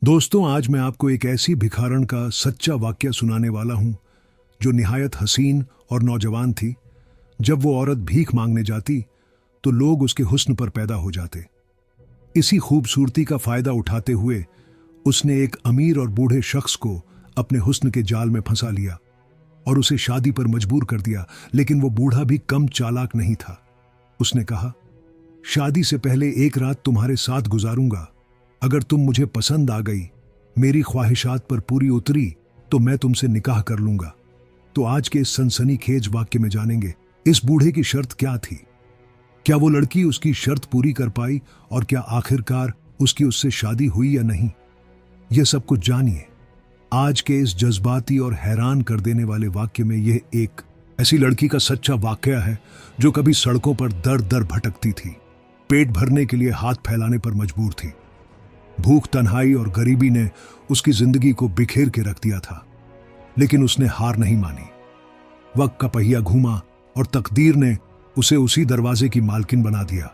दोस्तों, आज मैं आपको एक ऐसी भिखारन का सच्चा वाकया सुनाने वाला हूं जो निहायत हसीन और नौजवान थी। जब वो औरत भीख मांगने जाती तो लोग उसके हुस्न पर पैदा हो जाते। इसी खूबसूरती का फायदा उठाते हुए उसने एक अमीर और बूढ़े शख्स को अपने हुस्न के जाल में फंसा लिया और उसे शादी पर मजबूर कर दिया। लेकिन वो बूढ़ा भी कम चालाक नहीं था। उसने कहा, शादी से पहले एक रात तुम्हारे साथ गुजारूंगा। अगर तुम मुझे पसंद आ गई, मेरी ख्वाहिशात पर पूरी उतरी, तो मैं तुमसे निकाह कर लूंगा। तो आज के इस सनसनीखेज वाक्य में जानेंगे इस बूढ़े की शर्त क्या थी। क्या वो लड़की उसकी शर्त पूरी कर पाई और क्या आखिरकार उसकी उससे शादी हुई या नहीं। यह सब कुछ जानिए आज के इस जज्बाती और हैरान कर देने वाले वाक्य में। यह एक ऐसी लड़की का सच्चा वाकया है जो कभी सड़कों पर दर दर भटकती थी, पेट भरने के लिए हाथ फैलाने पर मजबूर थी। भूख, तन्हाई और गरीबी ने उसकी जिंदगी को बिखेर के रख दिया था, लेकिन उसने हार नहीं मानी। वक्त का पहिया घूमा और तकदीर ने उसे उसी दरवाजे की मालकिन बना दिया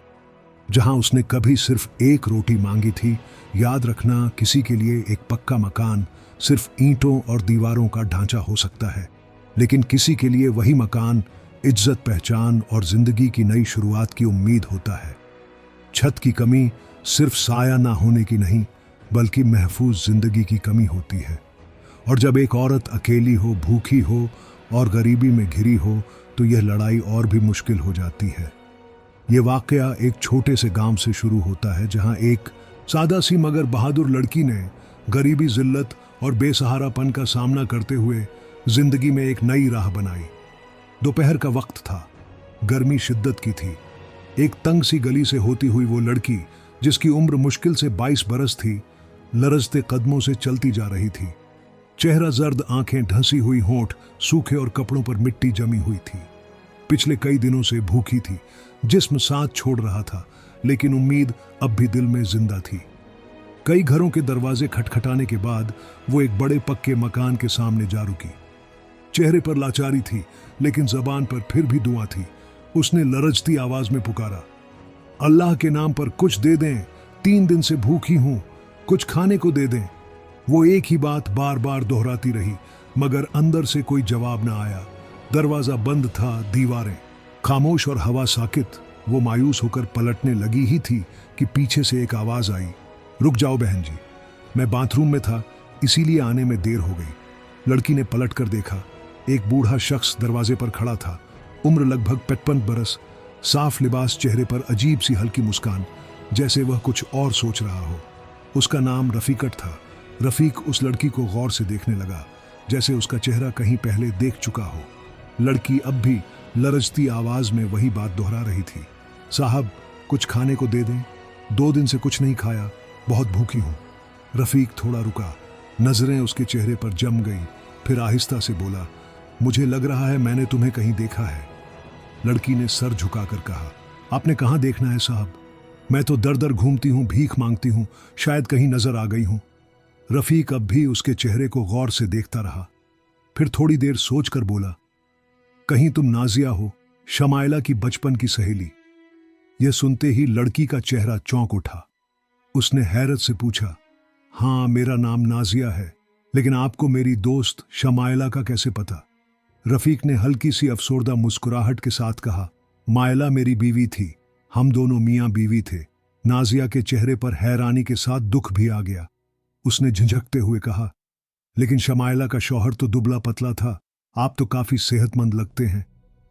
जहां उसने कभी सिर्फ एक रोटी मांगी थी। याद रखना, किसी के लिए एक पक्का मकान सिर्फ ईंटों और दीवारों का ढांचा हो सकता है, लेकिन किसी के लिए वही मकान इज्जत, पहचान और जिंदगी की नई शुरुआत की उम्मीद होता है। छत की कमी सिर्फ साया ना होने की नहीं, बल्कि महफूज जिंदगी की कमी होती है। और जब एक औरत अकेली हो, भूखी हो और गरीबी में घिरी हो, तो यह लड़ाई और भी मुश्किल हो जाती है। यह वाकया एक छोटे से गांव से शुरू होता है जहां एक सादा सी मगर बहादुर लड़की ने गरीबी, जिल्लत और बेसहारापन का सामना करते हुए जिंदगी में एक नई राह बनाई। दोपहर का वक्त था, गर्मी शिद्दत की थी। एक तंग सी गली से होती हुई वो लड़की, जिसकी उम्र मुश्किल से 22 बरस थी, लरजते कदमों से चलती जा रही थी। चेहरा जर्द, आंखें ढंसी हुई, होंठ सूखे और कपड़ों पर मिट्टी जमी हुई थी। पिछले कई दिनों से भूखी थी, जिस्म साथ छोड़ रहा था, लेकिन उम्मीद अब भी दिल में जिंदा थी। कई घरों के दरवाजे खटखटाने के बाद वो एक बड़े पक्के मकान के सामने जा रुकी। चेहरे पर लाचारी थी, लेकिन जबान पर फिर भी दुआ थी। उसने लरजती आवाज में पुकारा, अल्लाह के नाम पर कुछ दे दें, 3 दिन से भूखी हूं, कुछ खाने को दे दें। वो एक ही बात बार बार दोहराती रही, मगर अंदर से कोई जवाब ना आया। दरवाजा बंद था, दीवारें खामोश और हवा साकित। वो मायूस होकर पलटने लगी ही थी कि पीछे से एक आवाज आई, रुक जाओ बहन जी, मैं बाथरूम में था, इसीलिए आने में देर हो गई। लड़की ने पलट कर देखा। एक बूढ़ा शख्स दरवाजे पर खड़ा था, उम्र लगभग 55 बरस, साफ लिबास, चेहरे पर अजीब सी हल्की मुस्कान, जैसे वह कुछ और सोच रहा हो। उसका नाम रफीकट था। रफीक उस लड़की को गौर से देखने लगा, जैसे उसका चेहरा कहीं पहले देख चुका हो। लड़की अब भी लरजती आवाज में वही बात दोहरा रही थी, साहब कुछ खाने को दे दें, 2 दिन से कुछ नहीं खाया, बहुत भूखी हूं। रफीक थोड़ा रुका, नजरें उसके चेहरे पर जम गई, फिर आहिस्ता से बोला, मुझे लग रहा है मैंने तुम्हें कहीं देखा है। लड़की ने सर झुकाकर कहा, आपने कहां देखना है साहब, मैं तो दर दर घूमती हूं, भीख मांगती हूं, शायद कहीं नजर आ गई हूं। रफीक अब भी उसके चेहरे को गौर से देखता रहा, फिर थोड़ी देर सोचकर बोला, कहीं तुम नाजिया हो, शमाइला की बचपन की सहेली। यह सुनते ही लड़की का चेहरा चौंक उठा। उसने हैरत से पूछा, हां मेरा नाम नाजिया है, लेकिन आपको मेरी दोस्त शमाइला का कैसे पता। रफीक ने हल्की सी अफसोरदा मुस्कुराहट के साथ कहा, मायला मेरी बीवी थी, हम दोनों मियां बीवी थे। नाजिया के चेहरे पर हैरानी के साथ दुख भी आ गया। उसने झिझकते हुए कहा, लेकिन शमाइला का शौहर तो दुबला पतला था, आप तो काफी सेहतमंद लगते हैं।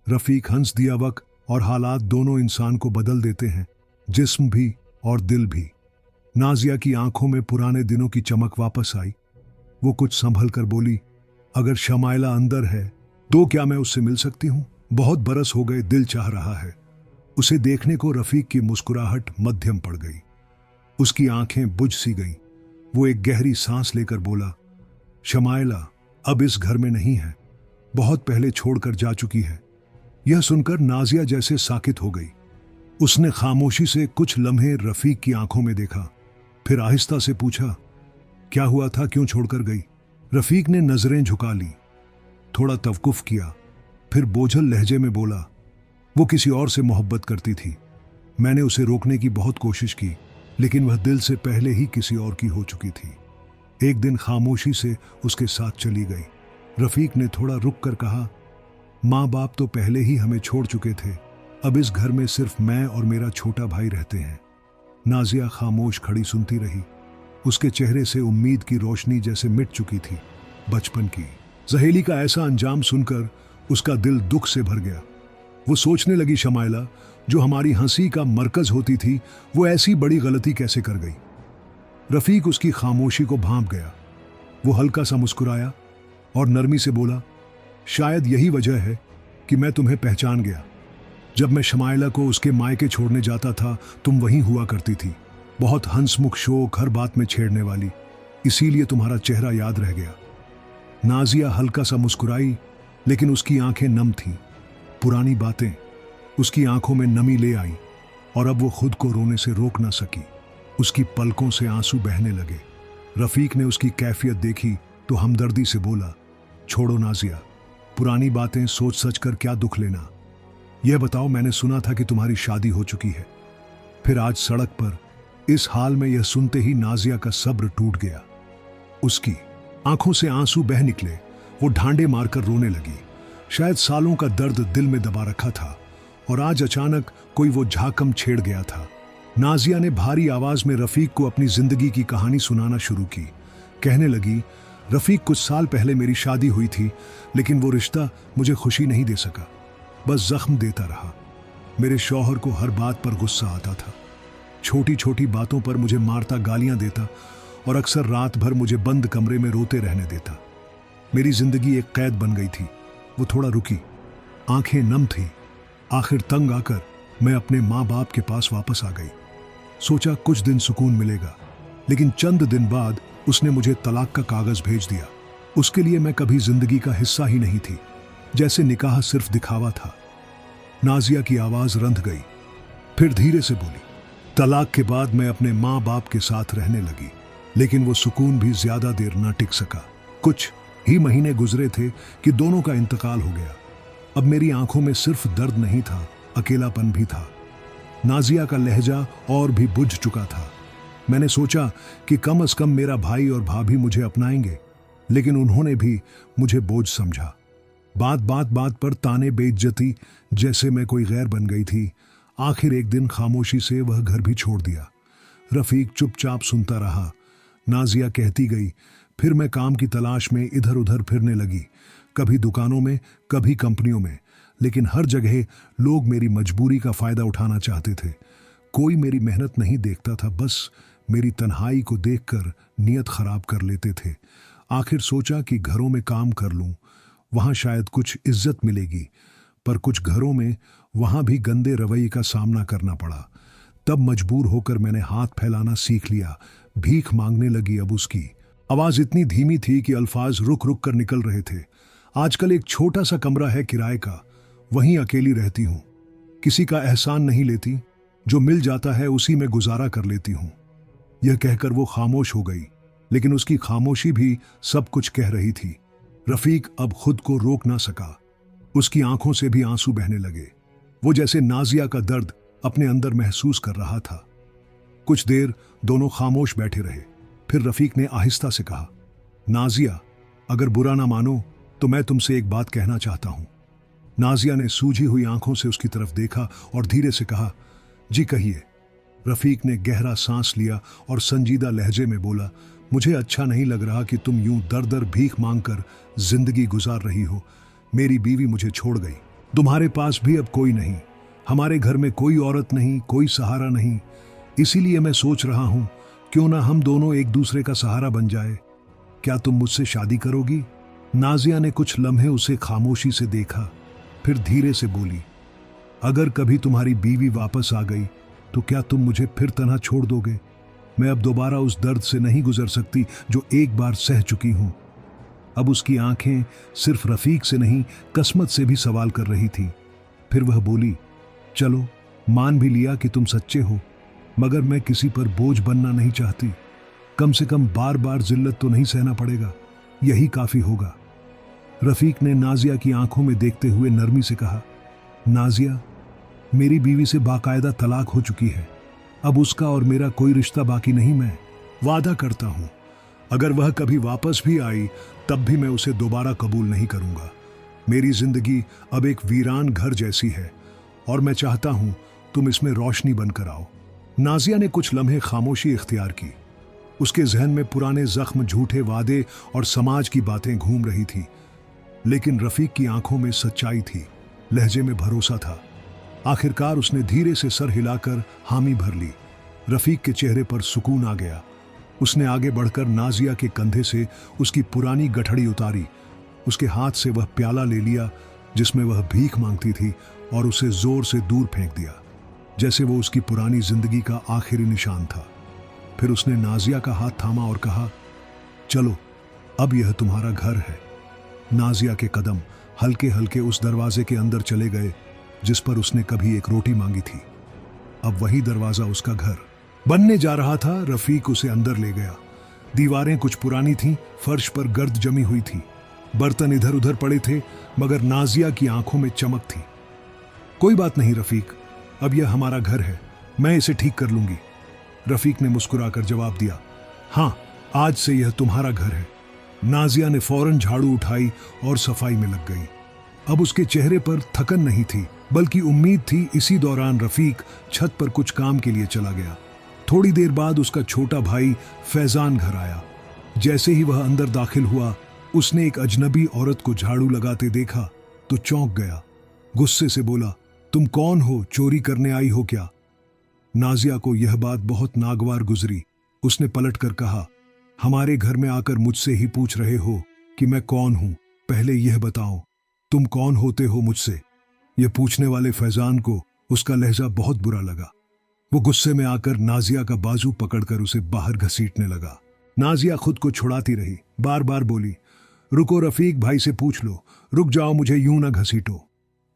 रफीक हंस दिया। वक्त और हालात दोनों इंसान को बदल देते हैं, जिस्म भी और दिल भी। नाजिया की आंखों में पुराने दिनों की चमक वापस आई। वो कुछ संभल कर बोली, अगर शमाइला अंदर है तो क्या मैं उससे मिल सकती हूं? बहुत बरस हो गए, दिल चाह रहा है। उसे देखने को रफीक की मुस्कुराहट मध्यम पड़ गई। उसकी आंखें बुझ सी गईं। वो एक गहरी सांस लेकर बोला, शमाइला अब इस घर में नहीं है, बहुत पहले छोड़कर जा चुकी है। यह सुनकर नाजिया जैसे साकित हो गई। उसने खामोशी से कुछ लम्हे रफीक की आंखों में देखा, फिर आहिस्ता से पूछा, क्या हुआ था, क्यों छोड़कर गई? रफीक ने नजरें झुका ली, थोड़ा तवकुफ किया, फिर बोझल लहजे में बोला, वो किसी और से मोहब्बत करती थी। मैंने उसे रोकने की बहुत कोशिश की, लेकिन वह दिल से पहले ही किसी और की हो चुकी थी। एक दिन खामोशी से उसके साथ चली गई। रफीक ने थोड़ा रुक कर कहा, माँ बाप तो पहले ही हमें छोड़ चुके थे, अब इस घर में सिर्फ मैं और मेरा छोटा भाई रहते हैं। नाजिया खामोश खड़ी सुनती रही। उसके चेहरे से उम्मीद की रोशनी जैसे मिट चुकी थी, बचपन की। जहेली का ऐसा अंजाम सुनकर उसका दिल दुख से भर गया। वो सोचने लगी, शमाइला जो हमारी हंसी का मरकज होती थी, वो ऐसी बड़ी गलती कैसे कर गई। रफीक उसकी खामोशी को भांप गया। वो हल्का सा मुस्कुराया और नरमी से बोला, शायद यही वजह है कि मैं तुम्हें पहचान गया। जब मैं शमाइला को उसके मायके छोड़ने जाता था, तुम वहीं हुआ करती थी, बहुत हंसमुख शोक, हर बात में छेड़ने वाली, इसीलिए तुम्हारा चेहरा याद रह गया। नाजिया हल्का सा मुस्कुराई, लेकिन उसकी आंखें नम थीं। पुरानी बातें उसकी आंखों में नमी ले आई और अब वो खुद को रोने से रोक ना सकी। उसकी पलकों से आंसू बहने लगे। रफीक ने उसकी कैफियत देखी तो हमदर्दी से बोला, छोड़ो नाजिया, पुरानी बातें सोच सच कर क्या दुख लेना। यह बताओ, मैंने सुना था कि तुम्हारी शादी हो चुकी है। फिर आज सड़क पर इस हाल में यह सुनते ही नाजिया का सब्र टूट गया। उसकी आंखों से आंसू बह निकले। वो ढांडे मारकर रोने लगी। शायद सालों का दर्द दिल में दबा रखा था और आज अचानक कोई वो झाकम छेड़ गया था। नाजिया ने भारी आवाज में रफीक को अपनी जिंदगी की कहानी सुनाना शुरू की। कहने लगी, रफीक, कुछ साल पहले मेरी शादी हुई थी, लेकिन वो रिश्ता मुझे खुशी नहीं दे सका, बस जख्म देता रहा। मेरे शौहर को हर बात पर गुस्सा आता था, छोटी छोटी बातों पर मुझे मारता, गालियां देता और अक्सर रात भर मुझे बंद कमरे में रोते रहने देता। मेरी जिंदगी एक कैद बन गई थी। वो थोड़ा रुकी, आंखें नम थी। आखिर तंग आकर मैं अपने माँ बाप के पास वापस आ गई। सोचा कुछ दिन सुकून मिलेगा, लेकिन चंद दिन बाद उसने मुझे तलाक का कागज भेज दिया। उसके लिए मैं कभी जिंदगी का हिस्सा ही नहीं थी, जैसे निकाह सिर्फ दिखावा था। नाजिया की आवाज रंध गई, फिर धीरे से बोली, तलाक के बाद मैं अपने माँ बाप के साथ रहने लगी, लेकिन वो सुकून भी ज्यादा देर न टिक सका। कुछ ही महीने गुजरे थे कि दोनों का इंतकाल हो गया। अब मेरी आंखों में सिर्फ दर्द नहीं था, अकेलापन भी था। नाजिया का लहजा और भी बुझ चुका था। मैंने सोचा कि कम से कम मेरा भाई और भाभी मुझे अपनाएंगे, लेकिन उन्होंने भी मुझे बोझ समझा। बात पर ताने, बेइज्जती, जैसे मैं कोई गैर बन गई थी। आखिर एक दिन खामोशी से वह घर भी छोड़ दिया। रफीक चुपचाप सुनता रहा। नाजिया कहती गई, फिर मैं काम की तलाश में इधर उधर फिरने लगी, कभी दुकानों में, कभी कंपनियों में, लेकिन हर जगह लोग मेरी मजबूरी का फायदा उठाना चाहते थे। कोई मेरी मेहनत नहीं देखता था, बस मेरी तन्हाई को देखकर नियत खराब कर लेते थे। आखिर सोचा कि घरों में काम कर लूं, वहां शायद कुछ इज्जत मिलेगी, पर कुछ घरों में वहां भी गंदे रवैये का सामना करना पड़ा। तब मजबूर होकर मैंने हाथ फैलाना सीख लिया। भीख मांगने लगी। अब उसकी आवाज इतनी धीमी थी कि अल्फाज रुक रुक कर निकल रहे थे। आजकल एक छोटा सा कमरा है किराए का, वहीं अकेली रहती हूं। किसी का एहसान नहीं लेती, जो मिल जाता है उसी में गुजारा कर लेती हूं। यह कहकर वो खामोश हो गई, लेकिन उसकी खामोशी भी सब कुछ कह रही थी। रफीक अब खुद को रोक ना सका। उसकी आंखों से भी आंसू बहने लगे। वो जैसे नाजिया का दर्द अपने अंदर महसूस कर रहा था। कुछ देर दोनों खामोश बैठे रहे। फिर रफीक ने आहिस्ता से कहा, नाजिया, अगर बुरा ना मानो तो मैं तुमसे एक बात कहना चाहता हूं। नाजिया ने सूझी हुई आंखों से उसकी तरफ देखा और धीरे से कहा, जी कहिए। रफीक ने गहरा सांस लिया और संजीदा लहजे में बोला, मुझे अच्छा नहीं लग रहा कि तुम यूं दर दर भीख मांगकर जिंदगी गुजार रही हो। मेरी बीवी मुझे छोड़ गई, तुम्हारे पास भी अब कोई नहीं, हमारे घर में कोई औरत नहीं, कोई सहारा नहीं। इसीलिए मैं सोच रहा हूं, क्यों ना हम दोनों एक दूसरे का सहारा बन जाए। क्या तुम मुझसे शादी करोगी? नाजिया ने कुछ लम्हे उसे खामोशी से देखा, फिर धीरे से बोली, अगर कभी तुम्हारी बीवी वापस आ गई तो क्या तुम मुझे फिर तन्हा छोड़ दोगे? मैं अब दोबारा उस दर्द से नहीं गुजर सकती जो एक बार सह चुकी हूं। अब उसकी आंखें सिर्फ रफीक से नहीं, कसमत से भी सवाल कर रही थी। फिर वह बोली, चलो मान भी लिया कि तुम सच्चे हो, मगर मैं किसी पर बोझ बनना नहीं चाहती। कम से कम बार बार जिल्लत तो नहीं सहना पड़ेगा, यही काफी होगा। रफीक ने नाजिया की आंखों में देखते हुए नरमी से कहा, नाजिया, मेरी बीवी से बाकायदा तलाक हो चुकी है। अब उसका और मेरा कोई रिश्ता बाकी नहीं। मैं वादा करता हूं, अगर वह कभी वापस भी आई तब भी मैं उसे दोबारा कबूल नहीं करूंगा। मेरी जिंदगी अब एक वीरान घर जैसी है और मैं चाहता हूं तुम इसमें रोशनी बनकर आओ। नाजिया ने कुछ लम्हे खामोशी इख्तियार की। उसके जहन में पुराने जख्म, झूठे वादे और समाज की बातें घूम रही थी, लेकिन रफीक की आंखों में सच्चाई थी, लहजे में भरोसा था। आखिरकार उसने धीरे से सर हिलाकर हामी भर ली। रफीक के चेहरे पर सुकून आ गया। उसने आगे बढ़कर नाजिया के कंधे से उसकी पुरानी गठड़ी उतारी। उसके हाथ से वह प्याला ले लिया जिसमें वह भीख मांगती थी और उसे जोर से दूर फेंक दिया, जैसे वो उसकी पुरानी जिंदगी का आखिरी निशान था। फिर उसने नाजिया का हाथ थामा और कहा, चलो अब यह तुम्हारा घर है। नाजिया के कदम हल्के हल्के उस दरवाजे के अंदर चले गए जिस पर उसने कभी एक रोटी मांगी थी। अब वही दरवाजा उसका घर बनने जा रहा था। रफीक उसे अंदर ले गया। दीवारें कुछ पुरानी थीं, फर्श पर गर्द जमी हुई थी, बर्तन इधर उधर पड़े थे, मगर नाजिया की आंखों में चमक थी। कोई बात नहीं रफीक, अब यह हमारा घर है, मैं इसे ठीक कर लूंगी। रफीक ने मुस्कुराकर जवाब दिया, हां, आज से यह तुम्हारा घर है। नाजिया ने फौरन झाड़ू उठाई और सफाई में लग गई। अब उसके चेहरे पर थकन नहीं थी, बल्कि उम्मीद थी। इसी दौरान रफीक छत पर कुछ काम के लिए चला गया। थोड़ी देर बाद उसका छोटा भाई फैजान घर आया। जैसे ही वह अंदर दाखिल हुआ, उसने एक अजनबी औरत को झाड़ू लगाते देखा तो चौंक गया। गुस्से से बोला, तुम कौन हो? चोरी करने आई हो क्या? नाजिया को यह बात बहुत नागवार गुजरी। उसने पलटकर कहा, हमारे घर में आकर मुझसे ही पूछ रहे हो कि मैं कौन हूं? पहले यह बताओ, तुम कौन होते हो मुझसे? यह पूछने वाले फैजान को उसका लहजा बहुत बुरा लगा। वो गुस्से में आकर नाजिया का बाजू पकड़कर उसे बाहर घसीटने लगा। नाजिया खुद को छुड़ाती रही, बार बार बोली, रुको रफीक भाई से पूछ लो, रुक जाओ, मुझे यूं ना घसीटो।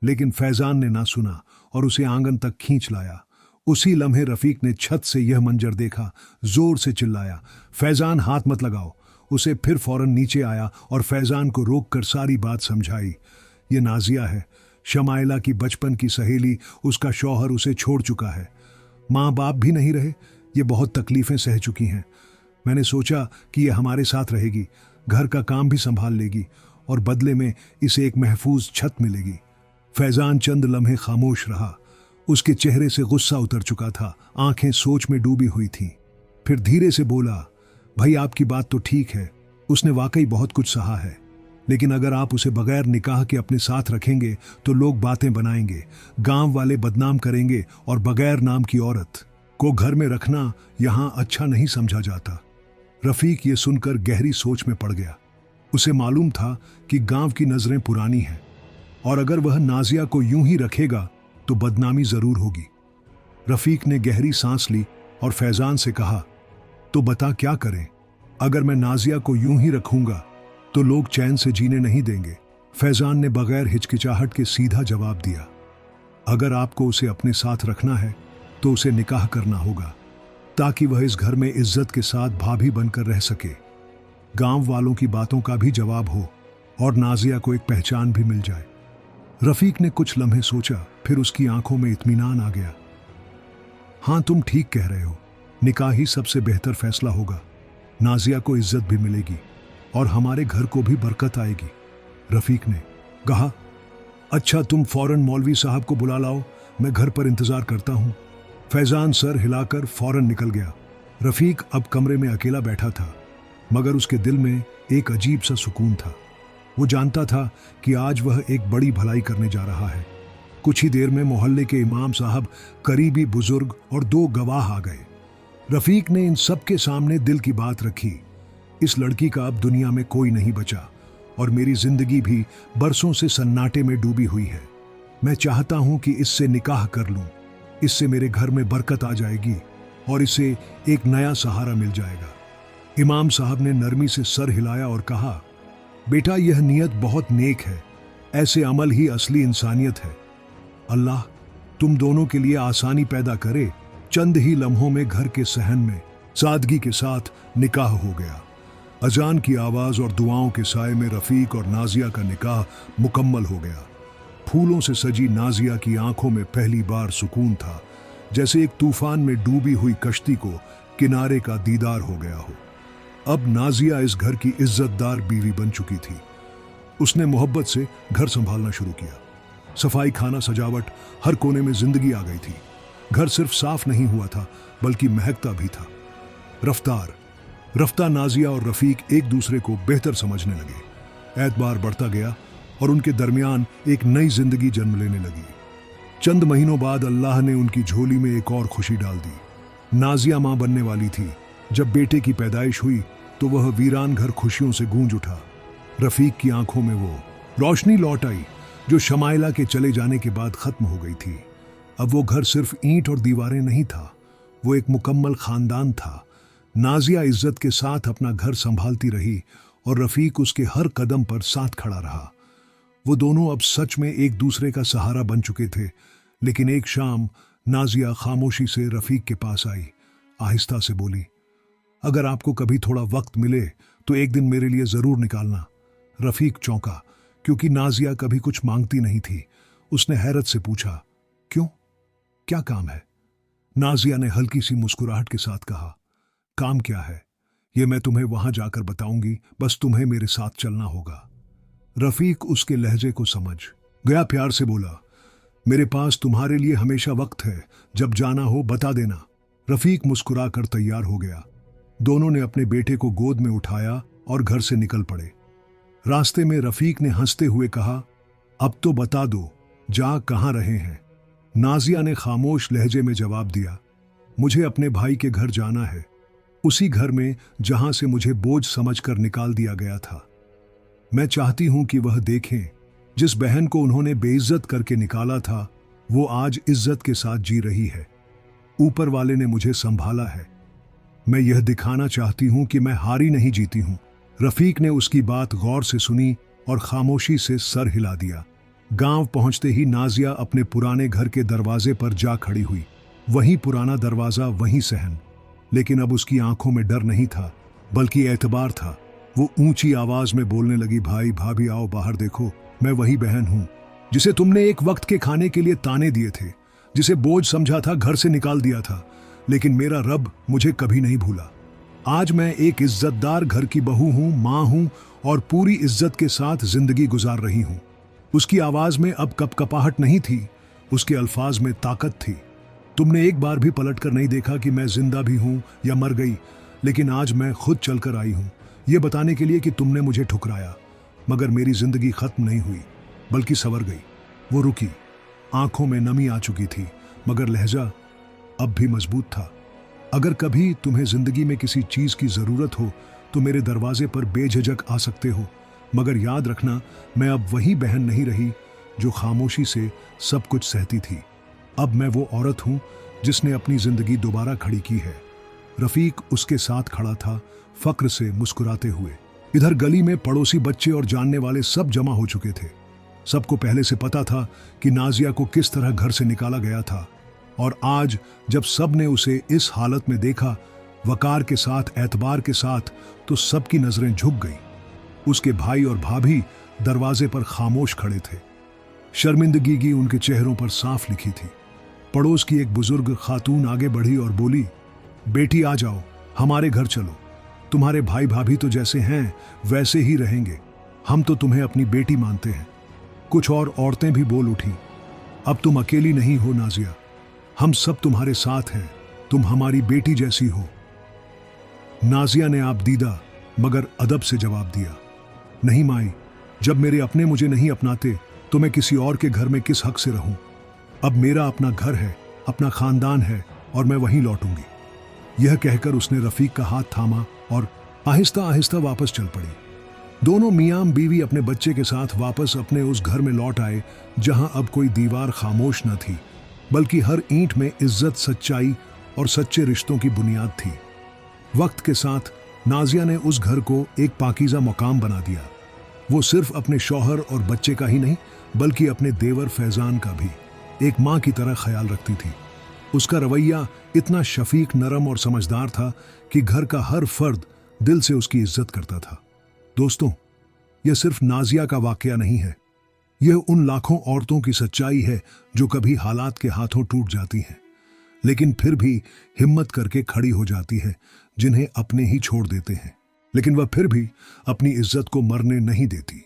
लेकिन फैजान ने ना सुना और उसे आंगन तक खींच लाया। उसी लम्हे रफीक ने छत से यह मंजर देखा, जोर से चिल्लाया, फैजान हाथ मत लगाओ। उसे फिर फौरन नीचे आया और फैजान को रोककर सारी बात समझाई। ये नाजिया है, शमाइला की बचपन की सहेली। उसका शौहर उसे छोड़ चुका है, माँ बाप भी नहीं रहे, ये बहुत तकलीफें सह चुकी हैं। मैंने सोचा कि ये हमारे साथ रहेगी, घर का काम भी संभाल लेगी और बदले में इसे एक महफूज छत मिलेगी। फैजान चंद लम्हे खामोश रहा। उसके चेहरे से गुस्सा उतर चुका था, आंखें सोच में डूबी हुई थीं। फिर धीरे से बोला, भाई आपकी बात तो ठीक है, उसने वाकई बहुत कुछ सहा है, लेकिन अगर आप उसे बगैर निकाह के अपने साथ रखेंगे तो लोग बातें बनाएंगे, गांव वाले बदनाम करेंगे और बगैर नाम की औरत को घर में रखना यहां अच्छा नहीं समझा जाता। रफीक ये सुनकर गहरी सोच में पड़ गया। उसे मालूम था कि गांव की नजरें पुरानी हैं और अगर वह नाजिया को यूं ही रखेगा तो बदनामी जरूर होगी। रफीक ने गहरी सांस ली और फैजान से कहा, तो बता क्या करें? अगर मैं नाजिया को यूं ही रखूंगा तो लोग चैन से जीने नहीं देंगे। फैजान ने बगैर हिचकिचाहट के सीधा जवाब दिया, अगर आपको उसे अपने साथ रखना है तो उसे निकाह करना होगा, ताकि वह इस घर में इज्जत के साथ भाभी बनकर रह सके, गांव वालों की बातों का भी जवाब हो और नाजिया को एक पहचान भी मिल जाए। रफीक ने कुछ लम्हे सोचा, फिर उसकी आंखों में इत्मीनान आ गया। हां, तुम ठीक कह रहे हो, निकाह ही सबसे बेहतर फैसला होगा। नाजिया को इज्जत भी मिलेगी और हमारे घर को भी बरकत आएगी। रफीक ने कहा, अच्छा तुम फौरन मौलवी साहब को बुला लाओ, मैं घर पर इंतजार करता हूं। फैजान सर हिलाकर फौरन निकल गया। रफीक अब कमरे में अकेला बैठा था, मगर उसके दिल में एक अजीब सा सुकून था। वो जानता था कि आज वह एक बड़ी भलाई करने जा रहा है। कुछ ही देर में मोहल्ले के इमाम साहब, करीबी बुजुर्ग और 2 गवाह आ गए। रफीक ने इन सब के सामने दिल की बात रखी, इस लड़की का अब दुनिया में कोई नहीं बचा और मेरी जिंदगी भी बरसों से सन्नाटे में डूबी हुई है। मैं चाहता हूं कि इससे निकाह कर लूं, इससे मेरे घर में बरकत आ जाएगी और इसे एक नया सहारा मिल जाएगा। इमाम साहब ने नरमी से सर हिलाया और कहा, बेटा यह नियत बहुत नेक है, ऐसे अमल ही असली इंसानियत है। अल्लाह तुम दोनों के लिए आसानी पैदा करे। चंद ही लम्हों में घर के सहन में सादगी के साथ निकाह हो गया। अजान की आवाज और दुआओं के साए में रफीक और नाजिया का निकाह मुकम्मल हो गया। फूलों से सजी नाजिया की आंखों में पहली बार सुकून था, जैसे एक तूफान में डूबी हुई कश्ती को किनारे का दीदार हो गया हो। अब नाजिया इस घर की इज्जतदार बीवी बन चुकी थी। उसने मोहब्बत से घर संभालना शुरू किया। सफाई, खाना, सजावट, हर कोने में जिंदगी आ गई थी। घर सिर्फ साफ नहीं हुआ था बल्कि महकता भी था। रफ्ता नाजिया और रफीक एक दूसरे को बेहतर समझने लगे। एतबार बढ़ता गया और उनके दरमियान एक नई जिंदगी जन्म लेने लगी। चंद महीनों बाद अल्लाह ने उनकी झोली में एक और खुशी डाल दी। नाजिया मां बनने वाली थी। जब बेटे की पैदाइश हुई तो वह वीरान घर खुशियों से गूंज उठा। रफीक की आंखों में वो रोशनी लौट आई जो शमाइला के चले जाने के बाद खत्म हो गई थी। अब वो घर सिर्फ ईंट और दीवारें नहीं था, वो एक मुकम्मल खानदान था। नाजिया इज्जत के साथ अपना घर संभालती रही और रफीक उसके हर कदम पर साथ खड़ा रहा। वो दोनों अब सच में एक दूसरे का सहारा बन चुके थे। लेकिन एक शाम नाजिया खामोशी से रफीक के पास आई, आहिस्ता से बोली, अगर आपको कभी थोड़ा वक्त मिले तो एक दिन मेरे लिए जरूर निकालना। रफीक चौंका क्योंकि नाजिया कभी कुछ मांगती नहीं थी। उसने हैरत से पूछा, क्यों, क्या काम है? नाजिया ने हल्की सी मुस्कुराहट के साथ कहा, काम क्या है ये मैं तुम्हें वहां जाकर बताऊंगी, बस तुम्हें मेरे साथ चलना होगा। रफीक उसके लहजे को समझ गया, प्यार से बोला, मेरे पास तुम्हारे लिए हमेशा वक्त है, जब जाना हो बता देना। रफीक मुस्कुराकर तैयार हो गया। दोनों ने अपने बेटे को गोद में उठाया और घर से निकल पड़े। रास्ते में रफीक ने हंसते हुए कहा, अब तो बता दो, जा कहां रहे हैं? नाजिया ने खामोश लहजे में जवाब दिया, मुझे अपने भाई के घर जाना है, उसी घर में जहां से मुझे बोझ समझकर निकाल दिया गया था। मैं चाहती हूं कि वह देखें, जिस बहन को उन्होंने बेइज्जत करके निकाला था वो आज इज्जत के साथ जी रही है। ऊपर वाले ने मुझे संभाला है। मैं यह दिखाना चाहती हूं कि मैं हारी नहीं जीती हूं। रफीक ने उसकी बात गौर से सुनी और खामोशी से सर हिला दिया। गांव पहुंचते ही नाजिया अपने पुराने घर के दरवाजे पर जा खड़ी हुई। वही पुराना दरवाजा, वही सहन, लेकिन अब उसकी आंखों में डर नहीं था बल्कि एतबार था। वो ऊंची आवाज में बोलने लगी, भाई भाभी आओ बाहर देखो, मैं वही बहन हूं जिसे तुमने एक वक्त के खाने के लिए ताने दिए थे, जिसे बोझ समझा था, घर से निकाल दिया था, लेकिन मेरा रब मुझे कभी नहीं भूला। आज मैं एक इज्जतदार घर की बहू हूं, मां हूं और पूरी इज्जत के साथ जिंदगी गुजार रही हूं। उसकी आवाज में अब कपकपाहट नहीं थी, उसके अल्फाज में ताकत थी। तुमने एक बार भी पलट कर नहीं देखा कि मैं जिंदा भी हूं या मर गई, लेकिन आज मैं खुद चलकर आई हूं ये बताने के लिए कि तुमने मुझे ठुकराया, मगर मेरी जिंदगी खत्म नहीं हुई बल्कि संवर गई। वो रुकी, आंखों में नमी आ चुकी थी मगर लहजा अब भी मजबूत था। अगर कभी तुम्हें जिंदगी में किसी चीज की जरूरत हो तो मेरे दरवाजे पर बेझिझक आ सकते हो, मगर याद रखना मैं अब वही बहन नहीं रही जो खामोशी से सब कुछ सहती थी। अब मैं वो औरत हूं जिसने अपनी जिंदगी दोबारा खड़ी की है। रफीक उसके साथ खड़ा था, फक्र से मुस्कुराते हुए। इधर गली में पड़ोसी, बच्चे और जानने वाले सब जमा हो चुके थे। सबको पहले से पता था कि नाजिया को किस तरह घर से निकाला गया था, और आज जब सब ने उसे इस हालत में देखा, वकार के साथ, एतबार के साथ, तो सबकी नजरें झुक गई। उसके भाई और भाभी दरवाजे पर खामोश खड़े थे। शर्मिंदगी उनके चेहरों पर साफ लिखी थी। पड़ोस की एक बुजुर्ग खातून आगे बढ़ी और बोली, बेटी आ जाओ, हमारे घर चलो। तुम्हारे भाई भाभी तो जैसे हैं वैसे ही रहेंगे, हम तो तुम्हें अपनी बेटी मानते हैं। कुछ और औरतें भी बोल उठी, अब तुम अकेली नहीं हो नाजिया, हम सब तुम्हारे साथ हैं, तुम हमारी बेटी जैसी हो। नाजिया ने आप दीदा मगर अदब से जवाब दिया, नहीं माई, जब मेरे अपने मुझे नहीं अपनाते तो मैं किसी और के घर में किस हक से रहूं? अब मेरा अपना घर है, अपना खानदान है और मैं वहीं लौटूंगी। यह कहकर उसने रफीक का हाथ थामा और आहिस्ता आहिस्ता वापस चल पड़ी। दोनों मियां बीवी अपने बच्चे के साथ वापस अपने उस घर में लौट आए जहां अब कोई दीवार खामोश न थी बल्कि हर ईंट में इज्जत, सच्चाई और सच्चे रिश्तों की बुनियाद थी। वक्त के साथ नाजिया ने उस घर को एक पाकीज़ा मकाम बना दिया। वो सिर्फ अपने शौहर और बच्चे का ही नहीं बल्कि अपने देवर फैजान का भी एक मां की तरह ख्याल रखती थी। उसका रवैया इतना शफीक, नरम और समझदार था कि घर का हर फर्द दिल से उसकी इज्जत करता था। दोस्तों, यह सिर्फ नाजिया का वाकया नहीं है, यह उन लाखों औरतों की सच्चाई है जो कभी हालात के हाथों टूट जाती हैं लेकिन फिर भी हिम्मत करके खड़ी हो जाती है, जिन्हें अपने ही छोड़ देते हैं। लेकिन वह फिर भी अपनी इज्जत को मरने नहीं देती।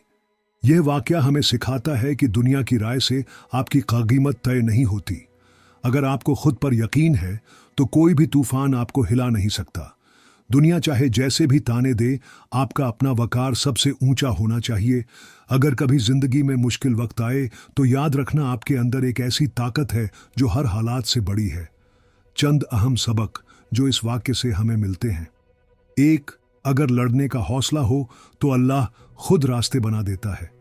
यह वाकया हमें सिखाता है कि दुनिया की राय से आपकी कीमत तय नहीं होती। अगर आपको खुद पर यकीन है तो कोई भी तूफान आपको हिला नहीं सकता। दुनिया चाहे जैसे भी ताने दे, आपका अपना वकार सबसे ऊंचा होना चाहिए। अगर कभी जिंदगी में मुश्किल वक्त आए तो याद रखना, आपके अंदर एक ऐसी ताकत है जो हर हालात से बड़ी है। चंद अहम सबक जो इस वाक्य से हमें मिलते हैं। 1. अगर लड़ने का हौसला हो तो अल्लाह खुद रास्ते बना देता है।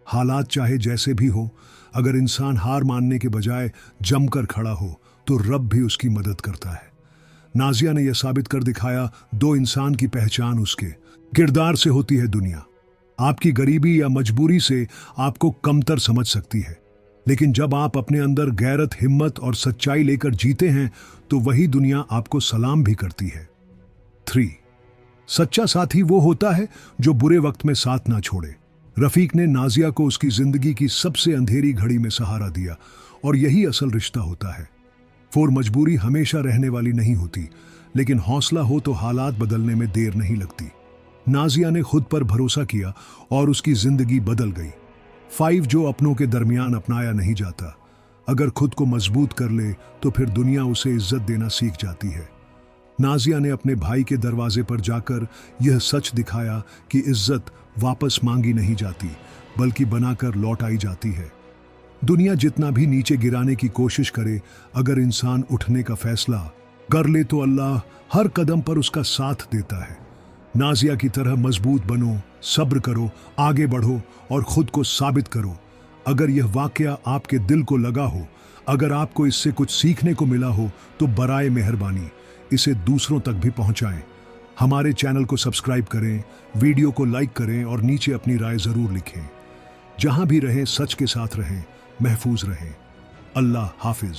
हालात चाहे जैसे भी हो, अगर इंसान हार मानने के बजाय जमकर खड़ा हो तो रब भी उसकी मदद करता है। नाजिया ने यह साबित कर दिखाया, 2 इंसान की पहचान उसके किरदार से होती है। दुनिया आपकी गरीबी या मजबूरी से आपको कमतर समझ सकती है, लेकिन जब आप अपने अंदर गैरत, हिम्मत और सच्चाई लेकर जीते हैं तो वही दुनिया आपको सलाम भी करती है। 3. सच्चा साथी वो होता है जो बुरे वक्त में साथ ना छोड़े। रफीक ने नाजिया को उसकी जिंदगी की सबसे अंधेरी घड़ी में सहारा दिया, और यही असल रिश्ता होता है। 4. मजबूरी हमेशा रहने वाली नहीं होती, लेकिन हौसला हो तो हालात बदलने में देर नहीं लगती। नाजिया ने खुद पर भरोसा किया और उसकी जिंदगी बदल गई। 5. जो अपनों के दरमियान अपनाया नहीं जाता। अगर खुद को मजबूत कर ले तो फिर दुनिया उसे इज्जत देना सीख जाती है। नाजिया ने अपने भाई के दरवाजे पर जाकर यह सच दिखाया कि इज्जत वापस मांगी नहीं जाती, बल्कि बनाकर लौट आई जाती है। दुनिया जितना भी नीचे गिराने की कोशिश करे, अगर इंसान उठने का फैसला कर ले तो अल्लाह हर कदम पर उसका साथ देता है। नाजिया की तरह मजबूत बनो, सब्र करो, आगे बढ़ो और खुद को साबित करो। अगर यह वाकया आपके दिल को लगा हो, अगर आपको इससे कुछ सीखने को मिला हो, तो बराए मेहरबानी इसे दूसरों तक भी पहुंचाएं। हमारे चैनल को सब्सक्राइब करें, वीडियो को लाइक करें और नीचे अपनी राय जरूर लिखें। जहां भी रहें, सच के साथ रहें, महफूज रहें। अल्लाह हाफिज।